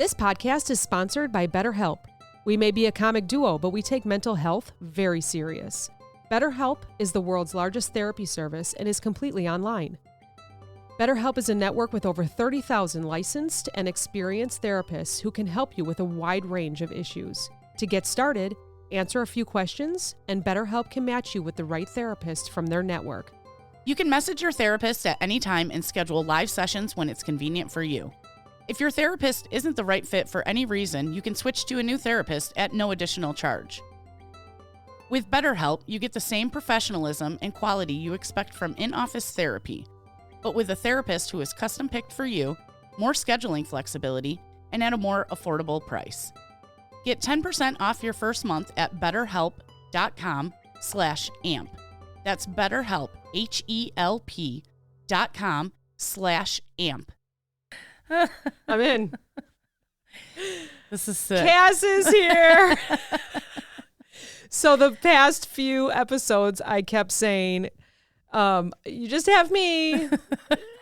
This podcast is sponsored by BetterHelp. We may be a comic duo, but we take mental health very serious. BetterHelp is the world's largest therapy service and is completely online. BetterHelp is a network with over 30,000 licensed and experienced therapists who can help you with a wide range of issues. To get started, answer a few questions, and BetterHelp can match you with the right therapist from their network. You can message your therapist at any time and schedule live sessions when it's convenient for you. If your therapist isn't the right fit for any reason, you can switch to a new therapist at no additional charge. With BetterHelp, you get the same professionalism and quality you expect from in-office therapy, but with a therapist who is custom-picked for you, more scheduling flexibility, and at a more affordable price. Get 10% off your first month at betterhelp.com/amp. That's BetterHelp, HELP.com/amp. I'm in. This is sick. Cass is here. So the past few episodes, I kept saying, you just have me.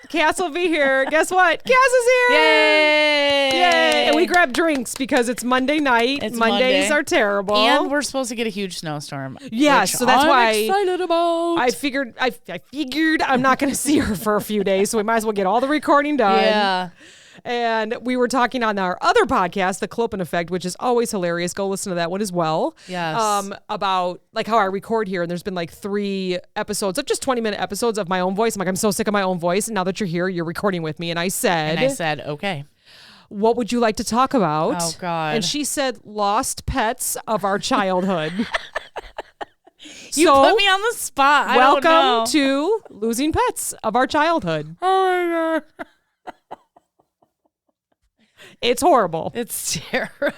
Cass will be here. Guess what? Cass is here. Yay! Yay! And we grabbed drinks because it's Monday night. It's Mondays Monday. are terrible. And we're supposed to get a huge snowstorm. Yeah, which so that's I'm why excited about. I figured I'm not going to see her for a few days, so we might as well get all the recording done. Yeah. And we were talking on our other podcast, The Clopen Effect, which is always hilarious. Go listen to that one as well. Yes. About like how I record here. And there's been like 3 episodes of just 20-minute episodes of my own voice. I'm like, I'm so sick of my own voice. And now that you're here, you're recording with me. And I said, Okay. what would you like to talk about? Oh, God. And she said, lost pets of our childhood. You put me on the spot. I don't know. Welcome to Losing Pets of Our Childhood. Oh, my God. It's horrible. It's terrible.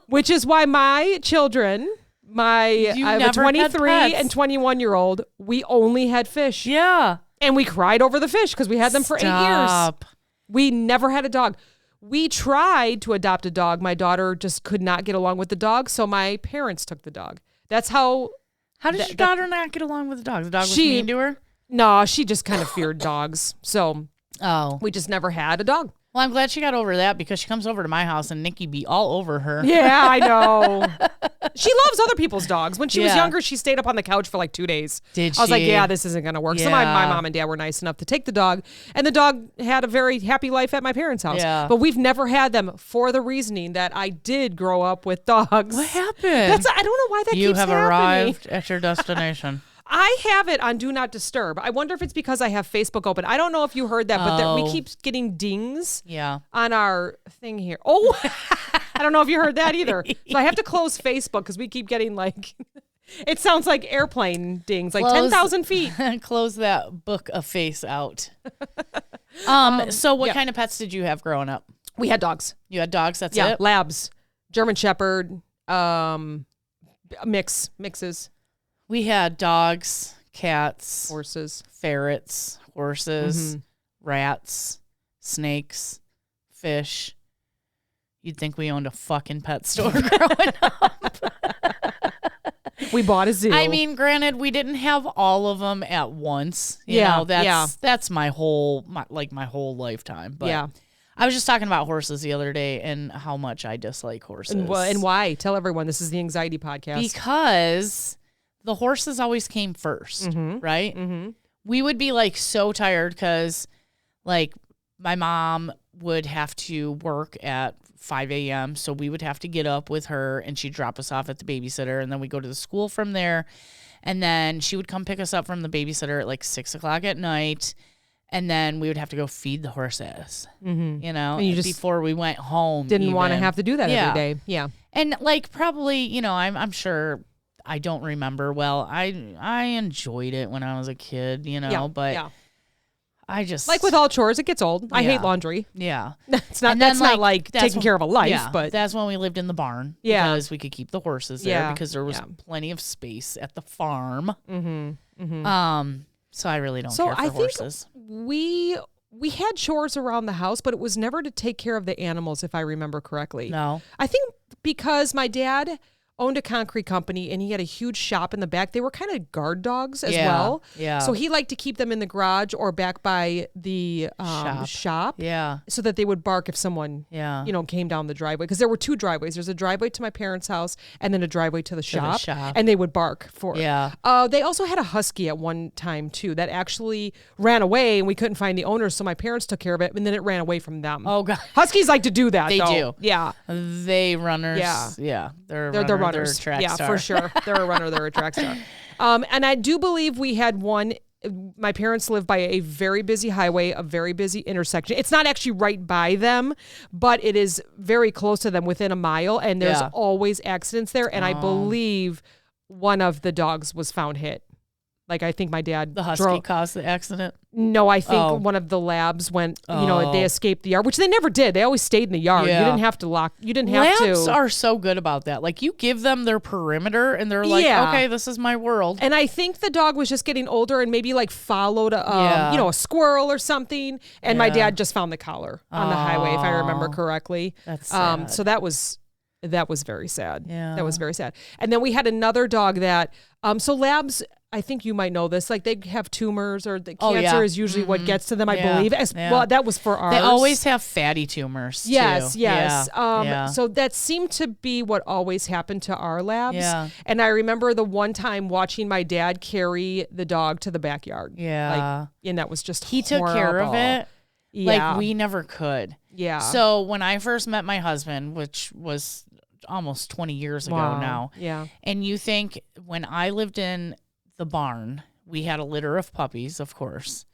Which is why my children, I have a never had 23 pets. and 21-year-old, we only had fish. Yeah. And we cried over the fish because we had them for 8 years. Stop. We never had a dog. We tried to adopt a dog. My daughter just could not get along with the dog, so my parents took the dog. That's how... How did your daughter not get along with the dog? The dog was mean to her? No, she just kind of feared dogs. So we just never had a dog. Well, I'm glad she got over that because she comes over to my house and Nikki be all over her. Yeah, I know. She loves other people's dogs. When she was Yeah. younger, she stayed up on the couch for like 2 days. Did I was like, she? yeah, this isn't going to work. So my mom and dad were nice enough to take the dog. And the dog had a very happy life at my parents' house. Yeah. But we've never had them for the reasoning that I did grow up with dogs. What happened? I don't know why that You keeps have happening. arrived at your destination. I have it on Do Not Disturb. I wonder if it's because I have Facebook open. I don't know if you heard that, but we keep getting dings on our thing here. Oh, I don't know if you heard that either. So I have to close Facebook because we keep getting like, it sounds like airplane dings, like 10,000 feet. Close that book of face out. So what kind of pets did you have growing up? We had dogs. You had dogs, that's it? Labs, German Shepherd, mixes. We had dogs, cats, Horses. ferrets, horses, rats, snakes, fish. You'd think we owned a fucking pet store growing up. We bought a zoo. I mean, granted, we didn't have all of them at once. You know, that's my whole lifetime. But I was just talking about horses the other day and how much I dislike horses. And why? Tell everyone this is the anxiety podcast. Because the horses always came first, right? Mm-hmm. We would be like so tired because like my mom would have to work at 5 a.m. So we would have to get up with her and she'd drop us off at the babysitter. And then we'd go to the school from there. And then she would come pick us up from the babysitter at like 6 o'clock at night. And then we would have to go feed the horses, you know, and you just before we went home. Didn't want to have to do that every day. Yeah. And like probably, you know, I'm sure I don't remember well. I enjoyed it when I was a kid, you know, but I just like with all chores, it gets old. I hate laundry. Yeah. It's not that's not like taking care of a life, but that's when we lived in the barn because we could keep the horses there because there was plenty of space at the farm. So I really don't care for horses. We had chores around the house, but it was never to take care of the animals, if I remember correctly. No. I think because my dad owned a concrete company, and he had a huge shop in the back. They were kind of guard dogs as Yeah, well. yeah. So he liked to keep them in the garage or back by the shop. Yeah. So that they would bark if someone, Yeah. came down the driveway. Because there were 2 driveways. There's a driveway to my parents' house and then a driveway to the shop. And they would bark for it. Yeah. They also had a husky at one time, too, that actually ran away, and we couldn't find the owners, so my parents took care of it, and then it ran away from them. Oh, God. Huskies like to do that, They though. do. Yeah. They runners. Yeah. Yeah. They're the runners. They're a track yeah, star. for sure. They're a runner. They're a track star. And I do believe we had one. My parents live by a very busy highway, a very busy intersection. It's not actually right by them, but it is very close to them, within a mile. And there's always accidents there. And I believe one of the dogs was found hit. Like, I think my dad... The husky caused the accident? No, I think one of the labs went, they escaped the yard, which they never did. They always stayed in the yard. Yeah. You didn't have to lock... You didn't have to... Labs are so good about that. Like, you give them their perimeter, and they're like, okay, this is my world. And I think the dog was just getting older and maybe, like, followed, a squirrel or something. And my dad just found the collar on the highway, if I remember correctly. That's sad. So that was very sad. Yeah. That was very sad. And then we had another dog that... so labs... I think you might know this. Like, they have tumors, or the cancer is usually what gets to them, I believe. Well, that was for ours. They always have fatty tumors, too. Yes. So that seemed to be what always happened to our labs. Yeah. And I remember the one time watching my dad carry the dog to the backyard. Yeah. And that was just He took care of it. Yeah. Like, we never could. Yeah. So when I first met my husband, which was almost 20 years ago now. Yeah. And you think, when I lived in the barn, we had a litter of puppies, of course.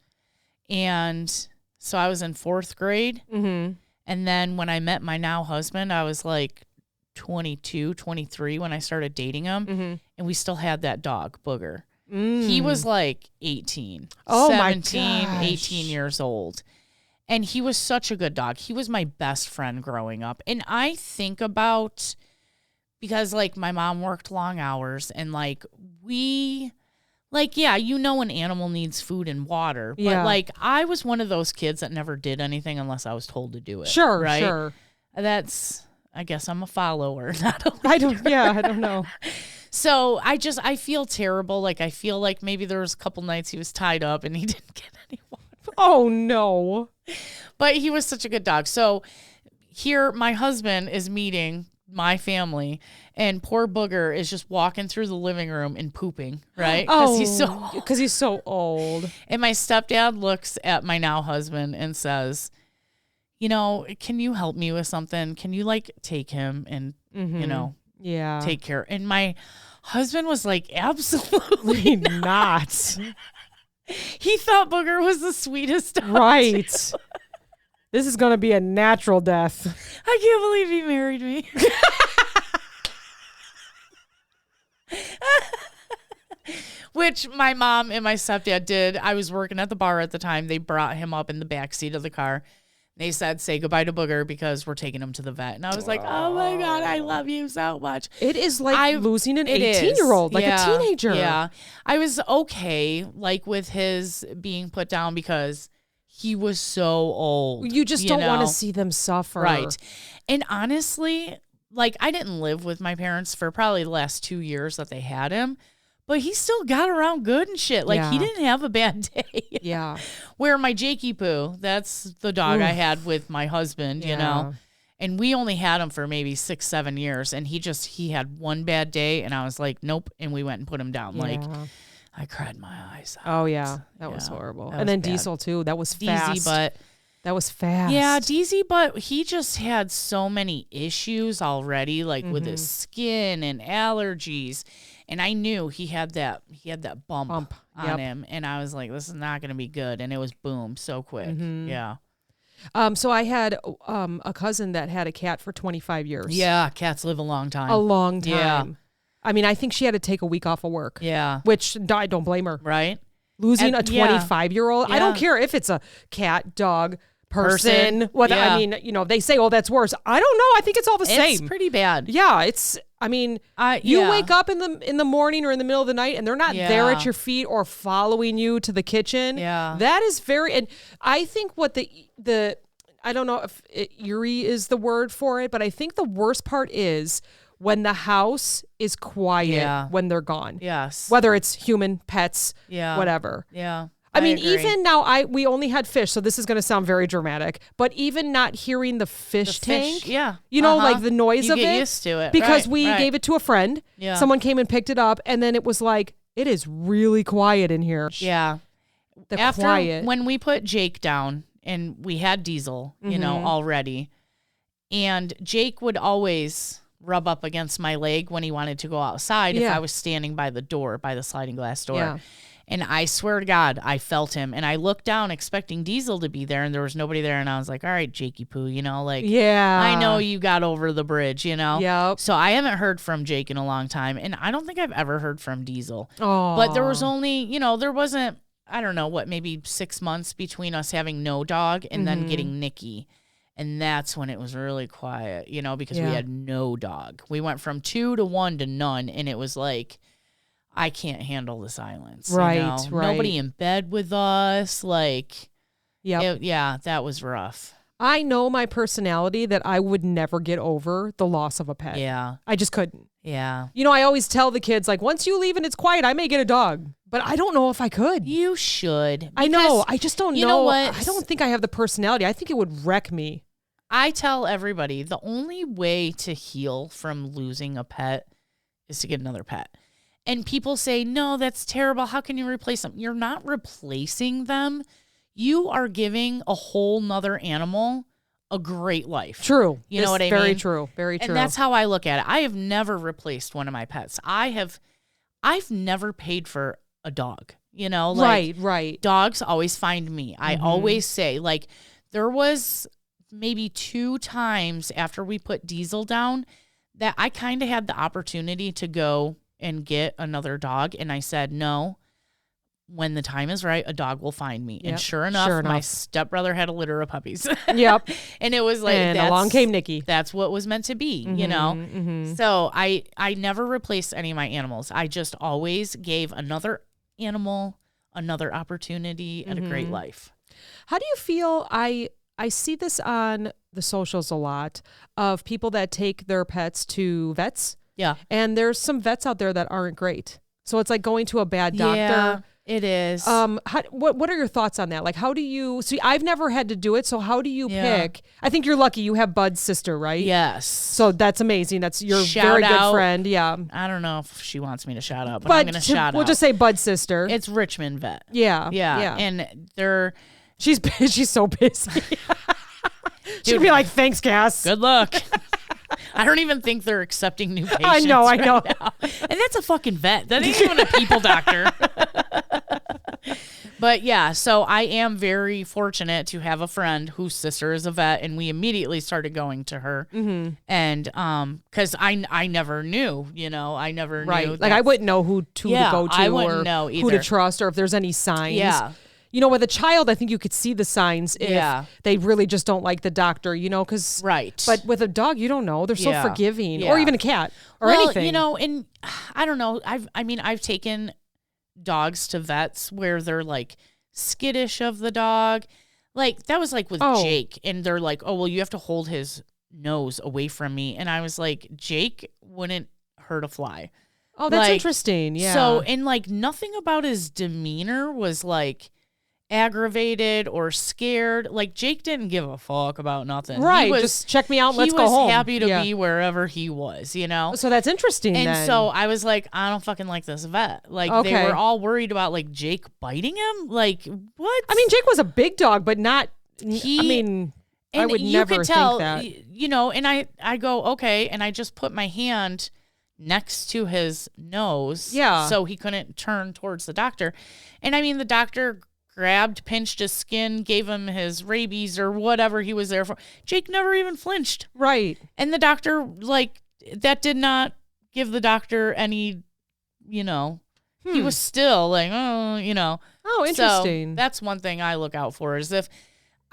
And so I was in 4th grade. Mm-hmm. And then when I met my now husband, I was like 22, 23 when I started dating him. Mm-hmm. And we still had that dog, Booger. Mm. He was like 18, Oh 17, my gosh. 18 years old. And he was such a good dog. He was my best friend growing up. And I think about, because like my mom worked long hours, and like an animal needs food and water. But like, I was one of those kids that never did anything unless I was told to do it. Sure, right? sure. I guess I'm a follower, not a leader. I don't know. So I feel terrible. Like, I feel like maybe there was a couple nights he was tied up and he didn't get any water. Oh, no. But he was such a good dog. So here, my husband is meeting my family, and poor Booger is just walking through the living room and pooping, right? Because he's so old. And my stepdad looks at my now husband and says, can you help me with something? Can you like take him and, take care? And my husband was like, absolutely not. He thought Booger was the sweetest dog. Right. This is going to be a natural death. I can't believe he married me. Which my mom and my stepdad did. I was working at the bar at the time. They brought him up in the back seat of the car. They said, say goodbye to Booger because we're taking him to the vet. And I was like, oh my God, I love you so much. It is like losing an 18-year-old, like a teenager. Yeah. I was okay, like, with his being put down because he was so old. You just don't want to see them suffer. Right. And honestly, like, I didn't live with my parents for probably the last 2 years that they had him, but he still got around good and shit. Like, he didn't have a bad day. Yeah. Where my Jakey Poo, that's the dog I had with my husband, and we only had him for maybe 6-7 years, and he had one bad day, and I was like, nope, and we went and put him down. Like, I cried my eyes out. Oh, yeah. That was horrible. And then bad. Diesel, too. That was fast. DZ, but that was fast. Yeah, DZ, but he just had so many issues already, like with his skin and allergies. And I knew he had that bump on him. And I was like, this is not going to be good. And it was boom, so quick. Mm-hmm. Yeah. So I had a cousin that had a cat for 25 years. Yeah, cats live a long time. A long time. Yeah. I mean, I think she had to take a week off of work. Yeah. Which I don't blame her. Right. Losing a 25-year-old. I don't care if it's a cat, dog, person. What I mean, they say, oh, that's worse. I don't know. I think it's all the same. It's pretty bad. Yeah, it's. I mean, you wake up in the morning or in the middle of the night, and they're not there at your feet or following you to the kitchen. Yeah, that is very. And I think what the I don't know if eerie is the word for it, but I think the worst part is when the house is quiet Yeah. when they're gone. Yes. Whether it's human, pets, Yeah. whatever. Yeah. I mean, agree. even now, we only had fish, so this is going to sound very dramatic. But even not hearing the fish tank, yeah. you know, like the noise you of get it, used to it. because Right, we right. gave it to a friend. Yeah. Someone came and picked it up, and then it was like, it is really quiet in here. Yeah. The After quiet. when we put Jake down and we had Diesel, you know, already, and Jake would always rub up against my leg when he wanted to go outside if I was standing by the door, by the sliding glass door. Yeah. And I swear to God, I felt him. And I looked down expecting Diesel to be there, and there was nobody there. And I was like, all right, Jakey Poo, you know, like, Yeah. I know you got over the bridge, you know? Yep. So I haven't heard from Jake in a long time. And I don't think I've ever heard from Diesel. Oh. But there was only, you know, there wasn't, I don't know, what, maybe 6 months between us having no dog and then getting Nikki. And that's when it was really quiet, you know, because we had no dog. We went from 2 to 1 to none. And it was like, I can't handle the silence. Right, you know? right. Nobody in bed with us. Like, Yep. yeah, that was rough. I know my personality that I would never get over the loss of a pet. Yeah, I just couldn't. yeah. You know, I always tell the kids, like, once you leave and it's quiet, I may get a dog. But I don't know if I could. You should. I know. I just don't know. You know what? I don't think I have the personality. I think it would wreck me. I tell everybody the only way to heal from losing a pet is to get another pet. And people say, no, that's terrible. How can you replace them? You're not replacing them. You are giving a whole nother animal a great life. True. You know what I mean? Very true. Very true. And that's how I look at it. I have never replaced one of my pets. I've never paid for a dog. You know, like right. dogs always find me. I always say, like, there was maybe 2 times after we put Diesel down that I kind of had the opportunity to go and get another dog. And I said, no, when the time is right, a dog will find me. Yep. And sure enough, my stepbrother had a litter of puppies. Yep. And it was like, and along came Nikki. That's what was meant to be, you know? So I never replaced any of my animals. I just always gave another animal another opportunity and a great life. How do you feel? I see this on the socials a lot of people that take their pets to vets. Yeah. And there's some vets out there that aren't great. So it's like going to a bad doctor. Yeah, it is. What are your thoughts on that? Like, how do you see? I've never had to do it. So how do you pick? I think you're lucky. You have Bud's sister, right? Yes. So that's amazing. That's your Shout very out. good friend. Yeah. I don't know if she wants me to shout out, but I'm going to shout out. We'll just say Bud's sister. It's Richmond Vet. Yeah. Yeah. And they're... She's so busy. She'd be like, thanks, Cass. Good luck. I don't even think they're accepting new patients. I know. Now. And that's a fucking vet. That ain't even a people doctor. But yeah, so I am very fortunate to have a friend whose sister is a vet, and we immediately started going to her. And because I never knew, you know, I never knew. Like I wouldn't know who to go to I wouldn't or know who to either. trust or if there's any signs. Yeah. You know, with a child, I think you could see the signs if they really just don't like the doctor, you know, because. Right. But with a dog, you don't know. They're so forgiving. Yeah. Or even a cat or well, anything. You know, and I don't know. I've taken dogs to vets where they're like skittish of the dog. Like that was like with Jake, and they're like, oh, well, you have to hold his nose away from me. And I was like, Jake wouldn't hurt a fly. Oh, that's like, interesting. Yeah. So, and like nothing about his demeanor was like aggravated or scared. Like Jake didn't give a fuck about nothing. Right. Just check me out. Let's go home. He was happy to be wherever he was, you know? So that's interesting. And then. so I was like, I don't fucking like this vet. Like they were all worried about like Jake biting him. Like what? I mean, Jake was a big dog, but not, I would never think that. You know, and I go, okay. And I just put my hand next to his nose. Yeah. So he couldn't turn towards the doctor. And I mean, the doctor pinched his skin, gave him his rabies or whatever he was there for. Jake never even flinched. Right. And the doctor, like, that did not give the doctor any, you know, he was still like, oh, you know. Oh, interesting. So that's one thing I look out for is if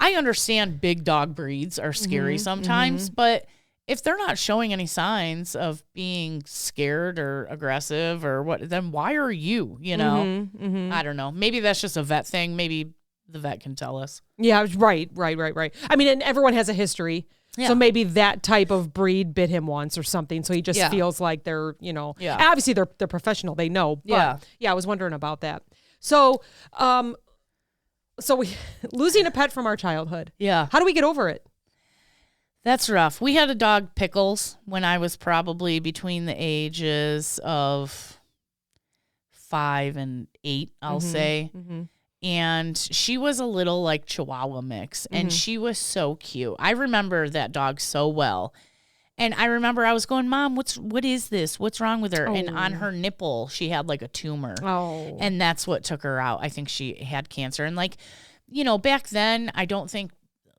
I understand big dog breeds are scary sometimes, but if they're not showing any signs of being scared or aggressive or what, then why are you, you know? I don't know. Maybe that's just a vet thing. Maybe the vet can tell us. Yeah, right. I mean, and everyone has a history. Yeah. So maybe that type of breed bit him once or something. So he just Yeah. feels like they're, Yeah. obviously they're professional. They know. But Yeah. I was wondering about that. So, we losing a pet from our childhood. Yeah. How do we get over it? That's rough. We had a dog, Pickles, when I was probably between the ages of 5 and 8, I'll say. Mm-hmm. And she was a little like Chihuahua mix, and she was so cute. I remember that dog so well. And I remember I was going, Mom, what is this? What's wrong with her? And on her nipple, she had like a tumor. Oh. And that's what took her out. I think she had cancer. And like, back then, I don't think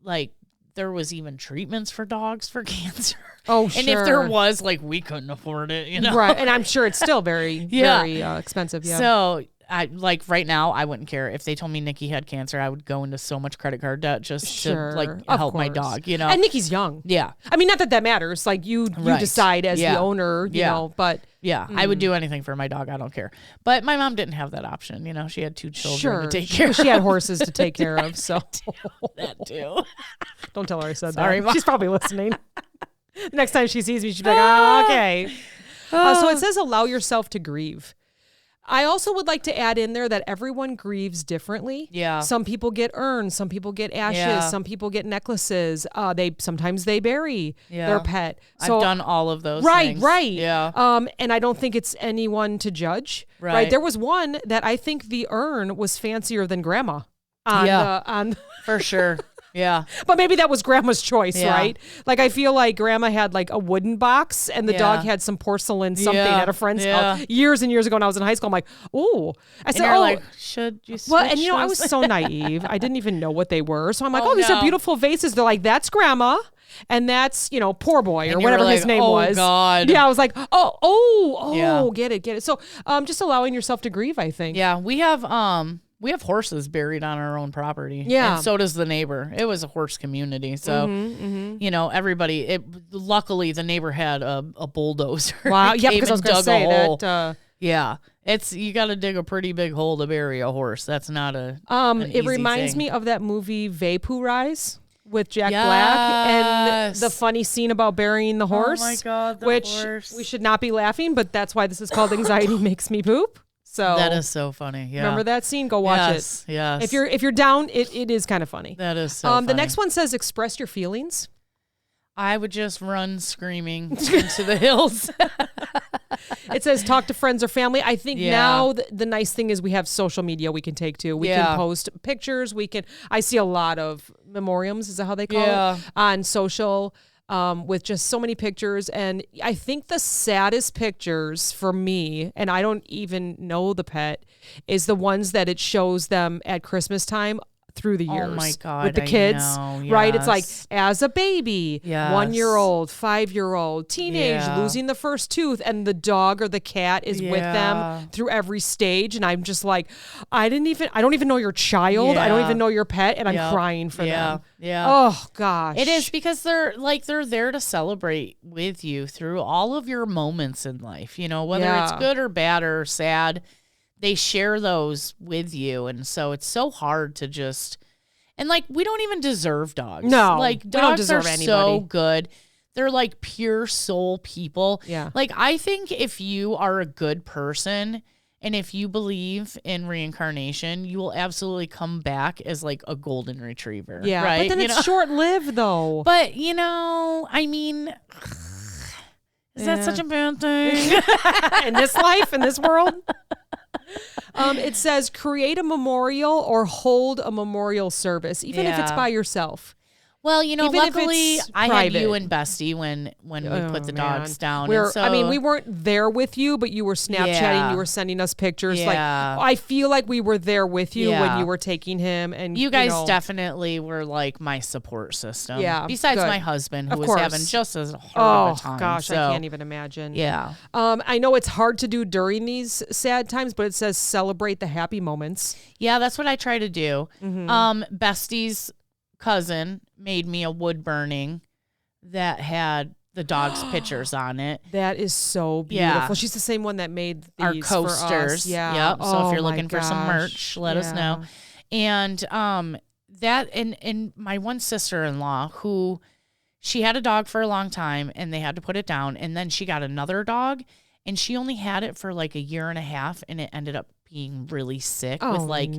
like there was even treatments for dogs for cancer. Oh, sure. And if there was, like, we couldn't afford it, Right. And I'm sure it's still very, very expensive. Yeah. So I like right now, I wouldn't care if they told me Nikki had cancer. I would go into so much credit card debt just to like help my dog, And Nikki's young. Yeah. I mean, not that matters. Like you decide as the owner, you know, but yeah, I would do anything for my dog. I don't care. But my mom didn't have that option. She had 2 children to take care of. She had horses to take care of. So that too. Don't tell her I said Sorry, that. Mom. She's probably listening. Next time she sees me, she'll be like, oh, okay. So it says allow yourself to grieve. I also would like to add in there that everyone grieves differently. Yeah. Some people get urns, some people get ashes, some people get necklaces. Sometimes they bury their pet. So I've done all of those things. Right. Yeah. And I don't think it's anyone to judge. Right. There was one that I think the urn was fancier than grandma. For sure. Yeah. But maybe that was grandma's choice, Yeah. right? Like I feel like grandma had like a wooden box and the dog had some porcelain something at a friend's house years and years ago when I was in high school. I'm like, oh. I said, you're like, should you switch well, and I those? was so naive. I didn't even know what they were. So I'm like, these are beautiful vases. They're like, that's grandma. And that's, poor boy or whatever his name was. God. Yeah, I was like, get it. So just allowing yourself to grieve, I think. Yeah, we have horses buried on our own property. Yeah. And so does the neighbor. It was a horse community. So, everybody, luckily the neighbor had a bulldozer. Wow. Yeah, because I was going to say hole. that. Yeah. You got to dig a pretty big hole to bury a horse. That's not an it easy reminds thing. me of that movie Vaporize with Jack Black and the funny scene about burying the horse. Oh my God, the which horse. We should not be laughing, but that's why this is called Anxiety Makes Me Poop. So that is so funny. Yeah. Remember that scene? Go watch it. Yes. If you're down, it is kind of funny. That is so funny. The next one says express your feelings. I would just run screaming into the hills. It says talk to friends or family. I think now the nice thing is we have social media we can take to. We can post pictures. I see a lot of memoriams, is that how they call it? On social. With just so many pictures. And I think the saddest pictures for me, and I don't even know the pet, is the ones that it shows them at Christmas time through the years. Oh my God, with the kids, right? It's like yes. as a baby, Yes. 1-year-old, 5-year-old, teenage, Yeah. losing the first tooth, and the dog or the cat is with Yeah. them through every stage. And I'm just like, I don't even know your child. I don't Yeah. even know your pet, and I'm Yep. crying for them. Yeah. Oh gosh. It is because they're there to celebrate with you through all of your moments in life, whether it's good or bad or sad, they share those with you. And so it's so hard to just, and like, we don't even deserve dogs. No, like we don't dogs deserve are anybody. so good. They're like pure soul people. Yeah. Like I think if you are a good person and if you believe in reincarnation, you will absolutely come back as like a golden retriever. Yeah. Right? But then it's short-lived though. But, I mean, is that such a bad thing? In this life, in this world. It says create a memorial or hold a memorial service, even if it's by yourself. Well, Even if luckily it's I had private. you and Bestie when we put the dogs down. We weren't there with you, but you were Snapchatting, Yeah. you were sending us pictures. Yeah. Like I feel like we were there with you when Yeah. you were taking him, and You guys definitely were like my support system. Yeah, Besides good. my husband, who Of was course. having just as hard of a time. Gosh, So, I can't even imagine. Yeah. I know it's hard to do during these sad times, but it says celebrate the happy moments. Yeah, that's what I try to do. Mm-hmm. Bestie's cousin made me a wood burning that had the dog's pictures on it. That is so beautiful. Yeah. She's the same one that made these Our for us. coasters. Yeah. Yep. So if you're my looking for some gosh. merch, let us know. And that and my one sister-in-law who she had a dog for a long time and they had to put it down. And then she got another dog and she only had it for like a year and a half and it ended up being really sick with like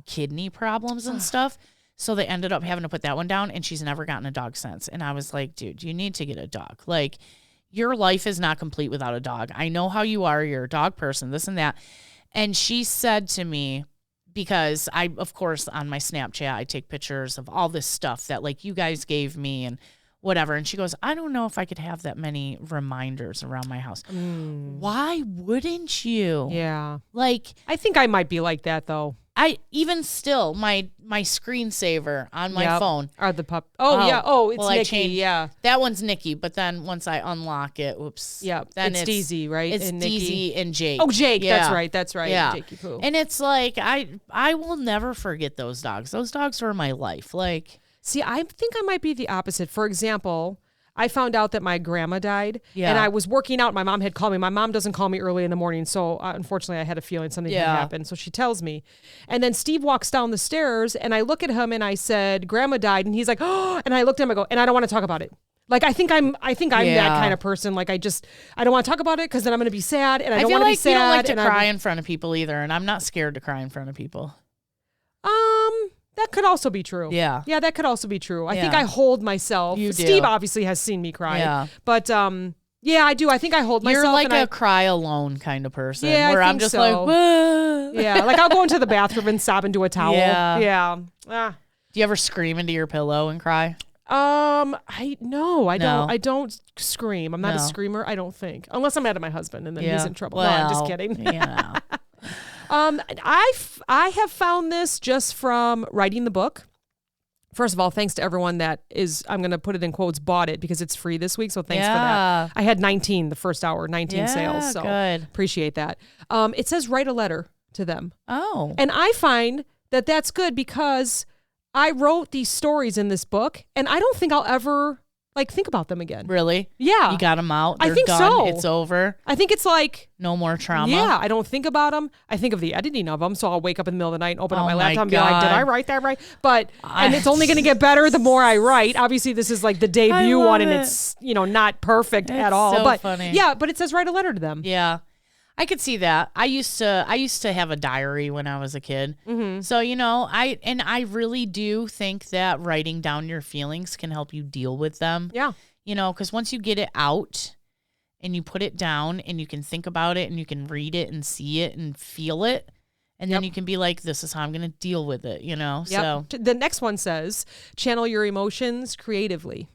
kidney problems and stuff. So they ended up having to put that one down and she's never gotten a dog since. And I was like, dude, you need to get a dog. Like, your life is not complete without a dog. I know how you are. You're a dog person, this and that. And she said to me, because I, of course, on my Snapchat, I take pictures of all this stuff that like you guys gave me and whatever. And she goes, I don't know if I could have that many reminders around my house. Why wouldn't you? Yeah. Like, I think I might be like that though. Even still, my screensaver on my phone are the pup. Oh yeah. Oh, it's Nikki. Yeah. That one's Nikki, but then once I unlock it, oops. Yeah. Then it's DZ, right? It's and DZ and Jake. Oh, Jake. Yeah. That's right. Yeah. Jakey Poo. And it's like I will never forget those dogs. Those dogs were my life. Like, see, I think I might be the opposite. For example, I found out that my grandma died, and I was working out. My mom had called me. My mom doesn't call me early in the morning, so unfortunately, I had a feeling something had happened. So she tells me, and then Steve walks down the stairs, and I look at him, and I said, "Grandma died," and he's like, "Oh," and I looked at him, I go, and I don't want to talk about it. Like, I think I'm that kind of person. Like, I don't want to talk about it because then I'm going to be sad, and I don't want to be sad. You don't like to cry in front of people either, and I'm not scared to cry in front of people. That could also be true. Yeah. Yeah, that could also be true. I think I hold myself. You do. Steve obviously has seen me cry. Yeah. But yeah, I do. I think I hold myself. You're like a cry alone kind of person. Yeah, where I I'm think just so. like, whoa. Yeah, like I'll go into the bathroom and sob into a towel. Yeah. Yeah. Do you ever scream into your pillow and cry? I don't scream. I'm not a screamer, I don't think. Unless I'm mad at my husband and then he's in trouble. Well, no, I'm just kidding. Yeah. I have found this just from writing the book. First of all, thanks to everyone that I'm going to put it in quotes, bought it because it's free this week. So thanks for that. I had 19 the first hour, 19 sales. So good. Appreciate that. It says write a letter to them. Oh. And I find that that's good because I wrote these stories in this book and I don't think I'll ever think about them again. Really? Yeah. You got them out? They're I think done. so. It's over? I think it's like... No more trauma? Yeah, I don't think about them. I think of the editing of them, so I'll wake up in the middle of the night and open up my laptop and be like, did I write that right? But, and it's only going to get better the more I write. Obviously, this is like the debut one, and it's, not perfect at all. So but funny. Yeah, but it says write a letter to them. Yeah. I could see that. I used to have a diary when I was a kid. Mm-hmm. So, I really do think that writing down your feelings can help you deal with them. Yeah. Because once you get it out and you put it down and you can think about it and you can read it and see it and feel it, and then you can be like, this is how I'm going to deal with it, Yep. So the next one says, channel your emotions creatively.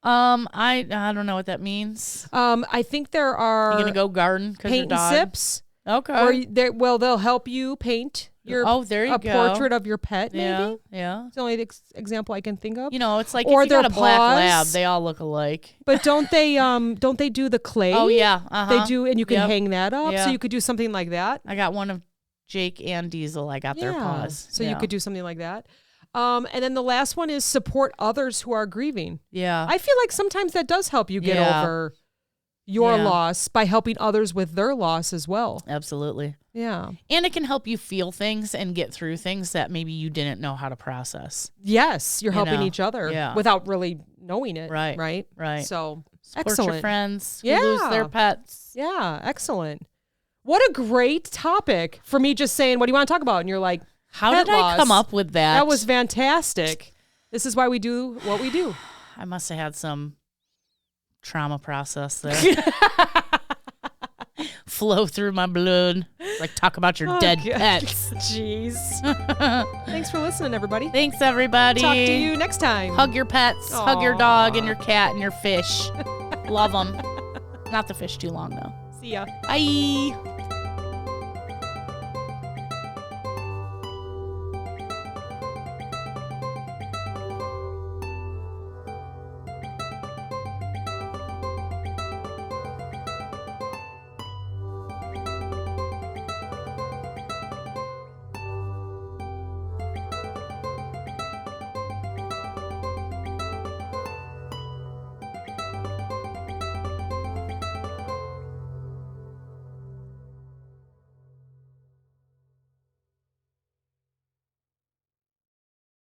I don't know what that means. I think there are... You're going to go garden because your paint dog? and sips. Okay. Or they'll help you paint there you a go. portrait of your pet, maybe. Yeah. It's the only example I can think of. It's like or if you got a black paws. lab, they all look alike. But don't they do the clay? Oh yeah. They do, and you can hang that up. Yeah. So you could do something like that. I got one of Jake and Diesel. I got their paws. So you could do something like that. And then the last one is support others who are grieving. Yeah. I feel like sometimes that does help you get over your loss by helping others with their loss as well. Absolutely. Yeah. And it can help you feel things and get through things that maybe you didn't know how to process. Yes. You're helping each other without really knowing it. Right. Right. So support excellent. your friends who lose their pets. Yeah. Excellent. What a great topic for me just saying, what do you want to talk about? And you're like, how did I come up with that? That was fantastic. This is why we do what we do. I must have had some trauma process there. Flow through my blood. Like, talk about your dead pets. Jeez. Thanks for listening, everybody. Thanks, everybody. Talk to you next time. Hug your pets. Aww. Hug your dog and your cat and your fish. Love them. Not the fish too long, though. See ya. Bye.